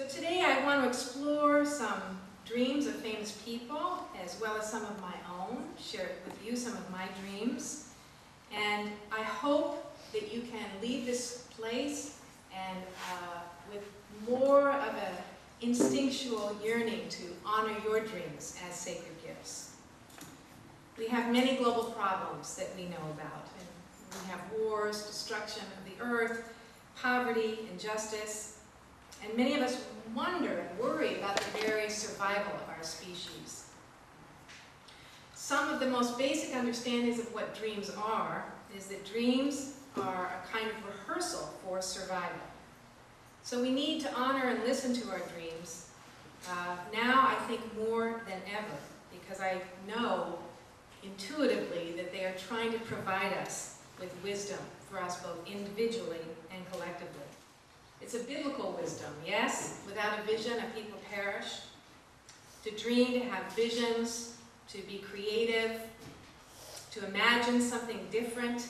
So today I want to explore some dreams of famous people, as well as some of my own, share with you some of my dreams. And I hope that you can leave this place and with more of an instinctual yearning to honor your dreams as sacred gifts. We have many global problems that we know about. And we have wars, destruction of the earth, poverty, injustice. And many of us wonder and worry about the very survival of our species. Some of the most basic understandings of what dreams are is that dreams are a kind of rehearsal for survival. So we need to honor and listen to our dreams now, I think, more than ever, because I know intuitively that they are trying to provide us with wisdom for us both individually and collectively. It's a biblical wisdom, yes? Without a vision, a people perish. To dream, to have visions, to be creative, to imagine something different.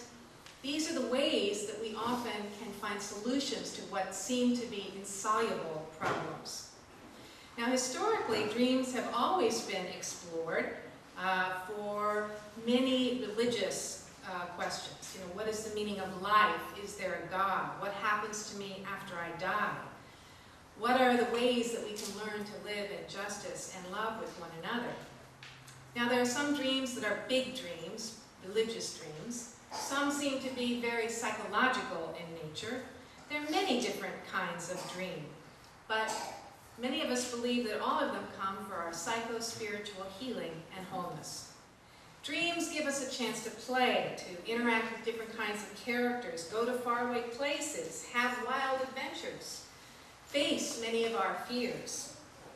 These are the ways that we often can find solutions to what seem to be insoluble problems. Now, historically, dreams have always been explored for many religious questions. You know, what is the meaning of life? Is there a God? What happens to me after I die? What are the ways that we can learn to live in justice and love with one another? Now, there are some dreams that are big dreams, religious dreams. Some seem to be very psychological in nature. There are many different kinds of dream, but many of us believe that all of them come for our psycho-spiritual healing and wholeness. Dreams give us a chance to play, to interact with different kinds of characters, go to faraway places, have wild adventures, face many of our fears.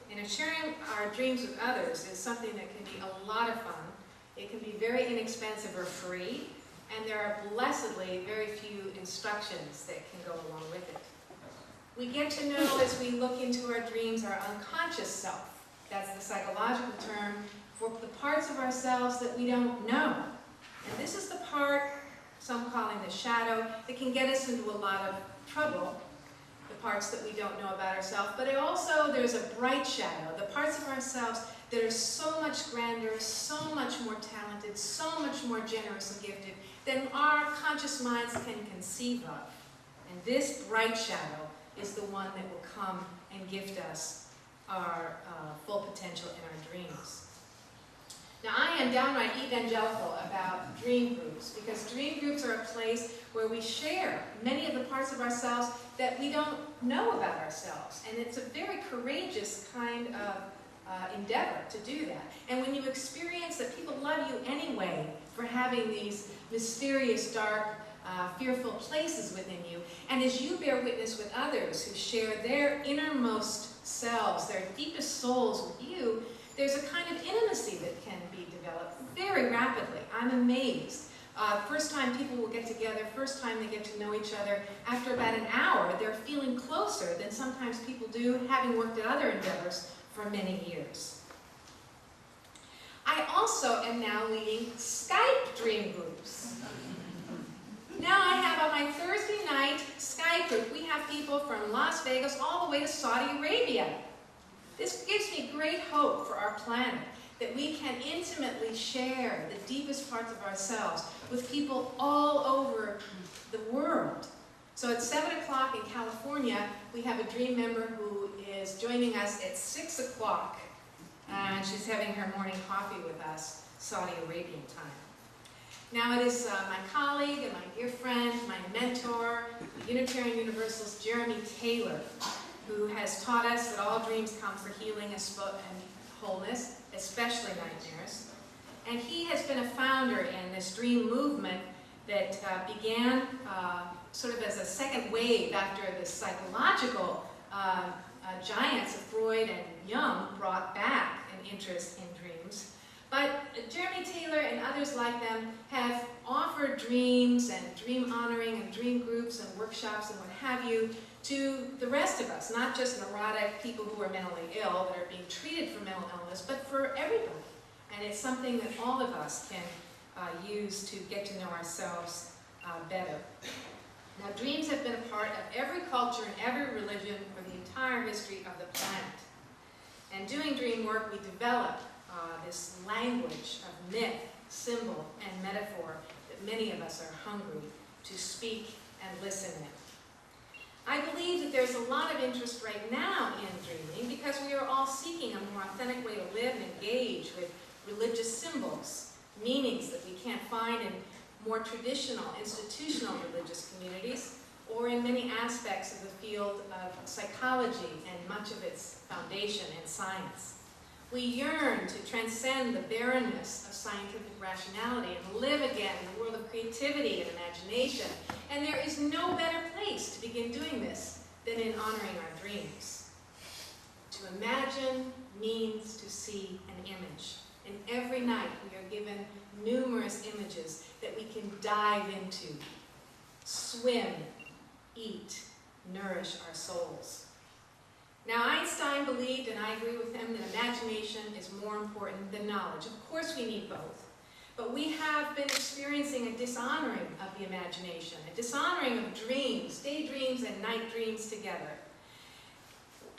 And sharing our dreams with others is something that can be a lot of fun. It can be very inexpensive or free, and there are blessedly very few instructions that can go along with it. We get to know, as we look into our dreams, our unconscious self. That's the psychological term for the parts of ourselves that we don't know. And this is the part, some calling the shadow, that can get us into a lot of trouble, the parts that we don't know about ourselves. But also there's a bright shadow, the parts of ourselves that are so much grander, so much more talented, so much more generous and gifted than our conscious minds can conceive of. And this bright shadow is the one that will come and gift us our full potential in our dreams. Now, I am downright evangelical about dream groups, because dream groups are a place where we share many of the parts of ourselves that we don't know about ourselves. And it's a very courageous kind of endeavor to do that. And when you experience that people love you anyway for having these mysterious, dark, fearful places within you, and as you bear witness with others who share their innermost selves, their deepest souls with you, there's a kind of intimacy that can be developed very rapidly. I'm amazed. First time people will get together, first time they get to know each other, after about an hour, they're feeling closer than sometimes people do, having worked at other endeavors for many years. I also am now leading Skype dream groups. Now I have on my Thursday night Skype group, we have people from Las Vegas all the way to Saudi Arabia. This gives me great hope for our planet, that we can intimately share the deepest parts of ourselves with people all over the world. So at 7 o'clock in California, we have a dream member who is joining us at 6 o'clock, and she's having her morning coffee with us, Saudi Arabian time. Now it is my colleague and my dear friend, my mentor, the Unitarian Universalist Jeremy Taylor, who has taught us that all dreams come for healing and wholeness, especially nightmares. And he has been a founder in this dream movement that began sort of as a second wave after the psychological giants of Freud and Jung brought back an interest in dreams. But Jeremy Taylor and others like them have offered dreams and dream honoring and dream groups and workshops and what have you to the rest of us, not just neurotic people who are mentally ill that are being treated for mental illness, but for everybody. And it's something that all of us can use to get to know ourselves better. Now, dreams have been a part of every culture and every religion for the entire history of the planet. And doing dream work, we develop this language of myth, symbol, and metaphor that many of us are hungry to speak and listen in. I believe that there's a lot of interest right now in dreaming because we are all seeking a more authentic way to live and engage with religious symbols, meanings that we can't find in more traditional, institutional religious communities, or in many aspects of the field of psychology and much of its foundation in science. We yearn to transcend the barrenness of scientific rationality and live again in the world of creativity and imagination. And there is no better place to begin doing this than in honoring our dreams. To imagine means to see an image. And every night we are given numerous images that we can dive into, swim, eat, nourish our souls. Now, Einstein believed, and I agree with him, that imagination is more important than knowledge. Of course we need both. But we have been experiencing a dishonoring of the imagination, a dishonoring of dreams, daydreams and night dreams together.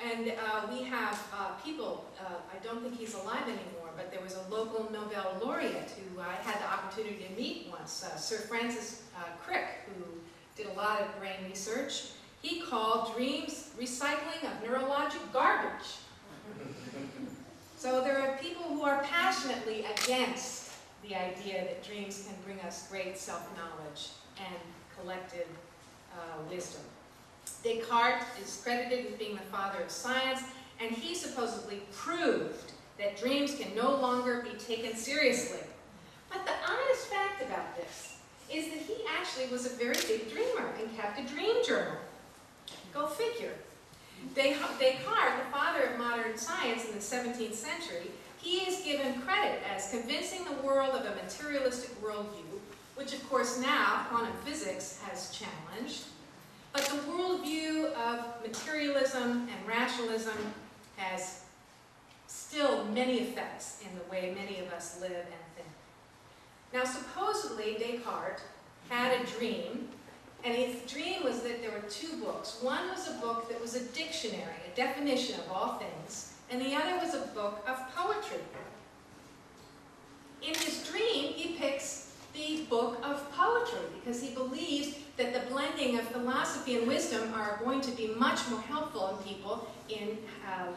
And we have people, I don't think he's alive anymore, but there was a local Nobel laureate who I had the opportunity to meet once, Sir Francis Crick, who did a lot of brain research. He called dreams recycling of neurologic garbage. So there are people who are passionately against the idea that dreams can bring us great self-knowledge and collective wisdom. Descartes is credited with being the father of science, and he supposedly proved that dreams can no longer be taken seriously. But the honest fact about this is that he actually was a very big dreamer and kept a dream journal. Go figure. Descartes, the father of modern science in the 17th century, he is given credit as convincing the world of a materialistic worldview, which of course now quantum physics has challenged. But the worldview of materialism and rationalism has still many effects in the way many of us live and think. Now supposedly Descartes had a dream, and his dream was that there were two books. One was a book that was a dictionary, a definition of all things, and the other was a book of poetry. In his dream, he picks the book of poetry because he believes that the blending of philosophy and wisdom are going to be much more helpful in people in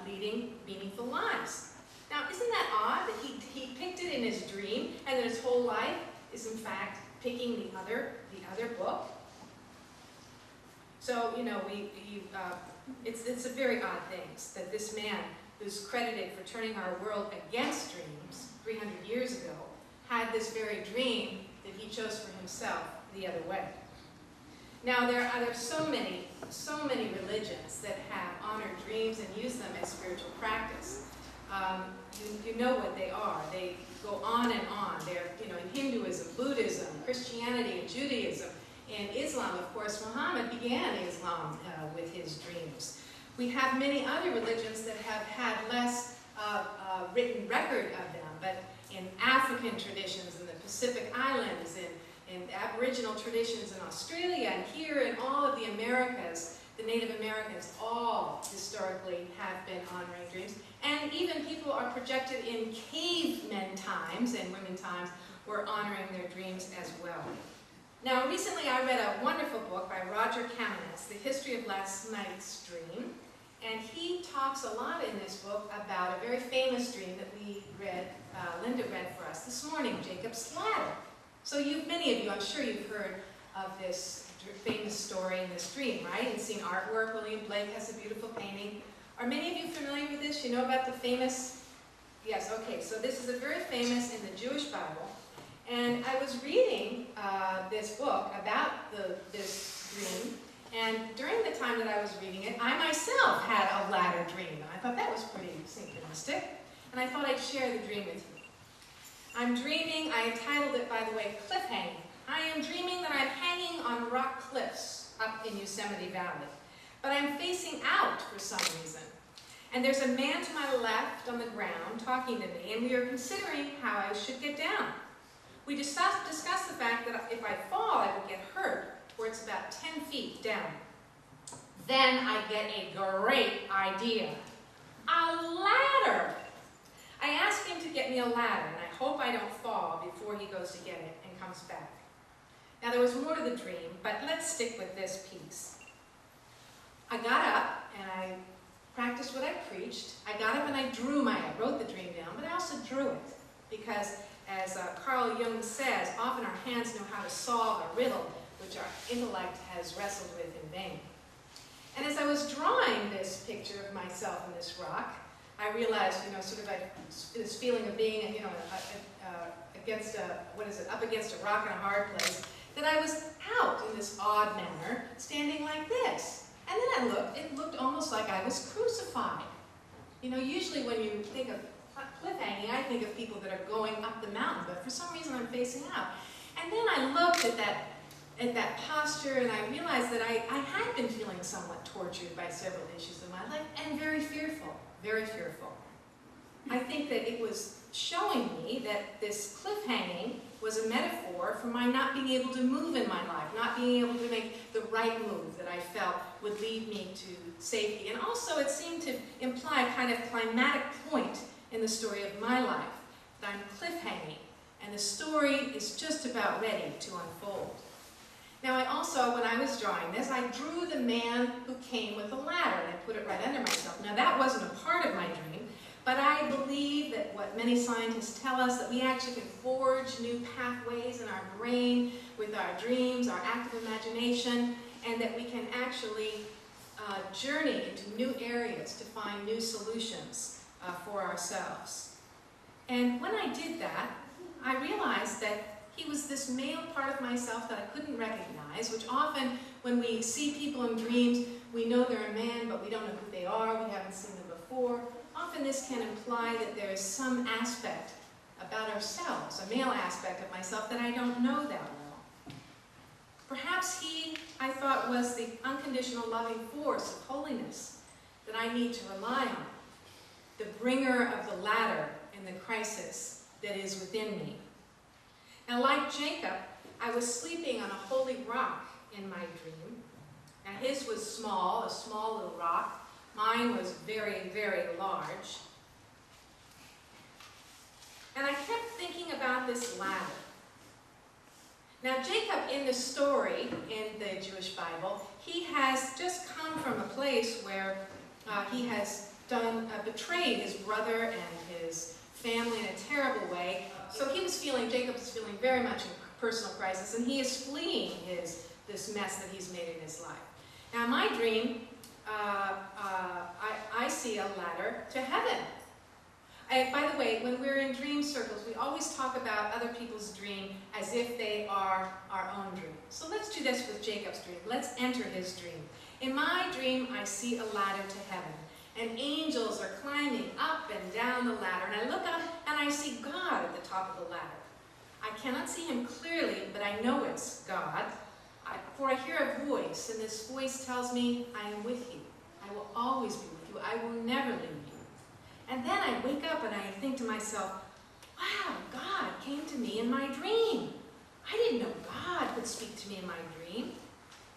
leading meaningful lives. Now, isn't that odd that he picked it in his dream and that his whole life is in fact picking the other book? So, you know, it's a very odd thing that this man who's credited for turning our world against dreams 300 years ago had this very dream that he chose for himself the other way. Now, there are so many religions that have honored dreams and used them as spiritual practice. You know what they are. They go on and on. They're, you know, in Hinduism, Buddhism, Christianity, and Judaism. In Islam, of course, Muhammad began Islam with his dreams. We have many other religions that have had less written record of them, but in African traditions, in the Pacific Islands, in Aboriginal traditions in Australia, and here in all of the Americas, the Native Americans all historically have been honoring dreams. And even people are projected in cavemen times and women times were honoring their dreams as well. Now, recently I read a wonderful book by Roger Kamenetz, The History of Last Night's Dream, and he talks a lot in this book about a very famous dream that we read, Linda read for us this morning, Jacob's Ladder. So many of you, I'm sure you've heard of this famous story in this dream, right? And seen artwork. William Blake has a beautiful painting. Are many of you familiar with this? You know about the famous, yes, okay, so this is a very famous in the Jewish Bible. And I was reading this book about this dream, and during the time that I was reading it, I myself had a ladder dream. I thought that was pretty synchronistic, and I thought I'd share the dream with you. I'm dreaming, I entitled it, by the way, Cliffhanging. I am dreaming that I'm hanging on rock cliffs up in Yosemite Valley, but I'm facing out for some reason. And there's a man to my left on the ground talking to me, and we are considering how I should get down. We discuss the fact that if I fall, I would get hurt, where it's about 10 feet down. Then I get a great idea. A ladder! I ask him to get me a ladder, and I hope I don't fall before he goes to get it and comes back. Now there was more to the dream, but let's stick with this piece. I got up and I practiced what I preached. I got up and I wrote the dream down, but I also drew it because, as Carl Jung says, often our hands know how to solve a riddle which our intellect has wrestled with in vain. And as I was drawing this picture of myself in this rock, I realized, sort of this feeling of being, against up against a rock in a hard place, that I was out in this odd manner, standing like this. And then it looked almost like I was crucified. Usually when you think of cliff hanging, I think of people that are going up the mountain, but for some reason I'm facing out. And then I looked at that posture, and I realized that I had been feeling somewhat tortured by several issues in my life, and very fearful, very fearful. I think that it was showing me that this cliff hanging was a metaphor for my not being able to move in my life, not being able to make the right move that I felt would lead me to safety. And also it seemed to imply a kind of climatic point in the story of my life, that I'm cliff hanging, and the story is just about ready to unfold. Now I also, when I was drawing this, I drew the man who came with the ladder, and I put it right under myself. Now that wasn't a part of my dream, but I believe that what many scientists tell us, that we actually can forge new pathways in our brain with our dreams, our active imagination, and that we can actually journey into new areas to find new solutions for ourselves. And when I did that, I realized that he was this male part of myself that I couldn't recognize, which often when we see people in dreams, we know they're a man, but we don't know who they are, we haven't seen them before. Often this can imply that there is some aspect about ourselves, a male aspect of myself that I don't know that well. Perhaps he, I thought, was the unconditional loving force of holiness that I need to rely on, the bringer of the ladder in the crisis that is within me. Now, like Jacob, I was sleeping on a holy rock in my dream. Now, his was small, a small little rock. Mine was very, very large. And I kept thinking about this ladder. Now, Jacob, in the story in the Jewish Bible, he has just come from a place where he has betrayed his brother and his family in a terrible way. So Jacob was feeling very much in personal crisis, and he is fleeing this mess that he's made in his life. Now, in my dream, I see a ladder to heaven. By the way, when we're in dream circles, we always talk about other people's dream as if they are our own dream. So let's do this with Jacob's dream. Let's enter his dream. In my dream, I see a ladder to heaven, and angels are climbing up and down the ladder, and I look up and I see God at the top of the ladder. I cannot see him clearly, but I know it's God. For I hear a voice, and this voice tells me, I am with you. I will always be with you. I will never leave you. And then I wake up and I think to myself, wow, God came to me in my dream. I didn't know God would speak to me in my dream.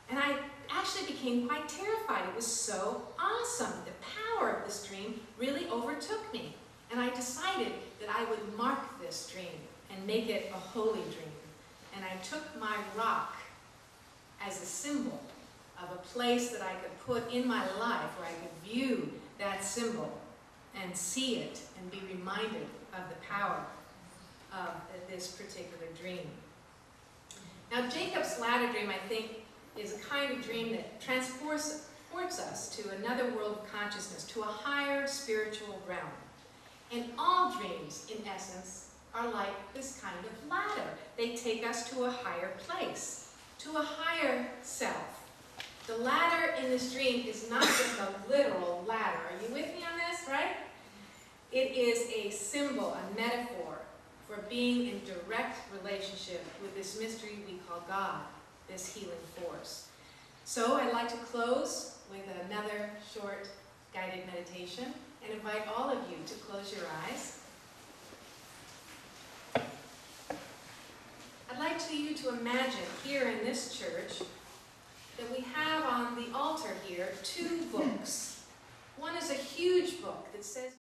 And I actually became quite terrified. It was so awesome. The power of this dream really overtook me. And I decided that I would mark this dream and make it a holy dream. And I took my rock as a symbol of a place that I could put in my life where I could view that symbol and see it and be reminded of the power of this particular dream. Now, Jacob's ladder dream, I think, is a kind of dream that transports us to another world of consciousness, to a higher spiritual realm. And all dreams, in essence, are like this kind of ladder. They take us to a higher place, to a higher self. The ladder in this dream is not just a literal ladder. Are you with me on this, right? It is a symbol, a metaphor for being in direct relationship with this mystery we call God, this healing force. So I'd like to close with another short guided meditation and invite all of you to close your eyes. I'd like you to imagine here in this church that we have on the altar here two books. One is a huge